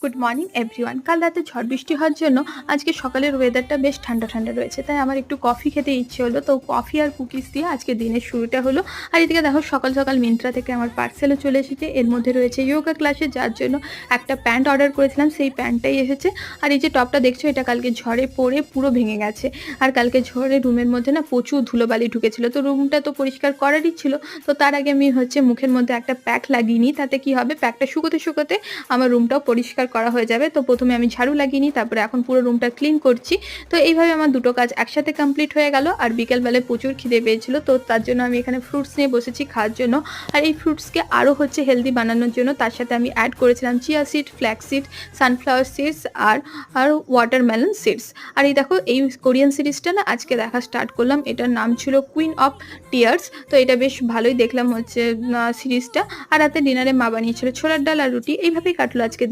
Good morning everyone. কাল রাতে ঝড় বৃষ্টি হওয়ার জন্য আজকে সকালের ওয়েদারটা বেশ ঠান্ডা ঠান্ডা রয়েছে, তাই আমার একটু কফি খেতে ইচ্ছে হলো। তো কফি আর কুকিজ দিয়ে আজকে দিনের শুরুটা হলো। আর এদিকে দেখো সকাল সকাল মিন্ত্রা থেকে আমার পার্সেলও চলে এসেছে। এর মধ্যে রয়েছে যোগা ক্লাসে যার জন্য একটা প্যান্ট অর্ডার করেছিলাম, সেই প্যান্টটাই এসেছে। আর এই যে টপটা দেখছো, এটা কালকে ঝড়ে পড়ে পুরো ভেঙে গেছে। আর কালকে ঝড়ে রুমের মধ্যে না প্রচুর ধুলোবালি ঢুকেছিল, তো রুমটা তো পরিষ্কার করারই ছিল। তো তার আগে আমি মুখের মধ্যে একটা প্যাক লাগিয়ে নিই, তাতে কি হবে, প্যাকটা শুকোতে শুকোতে আমার রুমটাও পরিষ্কার করা হয়ে যাবে। তো প্রথমে আমি ঝাড়ু লাগিয়ে নিই, তারপরে এখন পুরো রুমটা ক্লিন করছি। তো এইভাবে আমার দুটো কাজ একসাথে কমপ্লিট হয়ে গেল। আর বিকেলবেলায় প্রচুর খিদে পেয়েছিল, তো তার জন্য আমি এখানে ফ্রুটস নিয়ে বসেছি খাওয়ার জন্য। আর এই ফ্রুটসকে আরও হেলদি বানানোর জন্য তার সাথে আমি অ্যাড করেছিলাম chia seed, flax seed, sunflower seeds আর ওয়াটারমেলন সিডস। আর এই দেখো, এই কোরিয়ান সিরিজটা না আজকে দেখা স্টার্ট করলাম। এটার নাম ছিল কুইন অফ টিয়ার্স। তো এটা বেশ ভালোই দেখলাম সিরিজটা। আর রাতে ডিনারে মা বানিয়েছিল ছোলার ডাল আর রুটি। এইভাবেই কাটলো আজকে।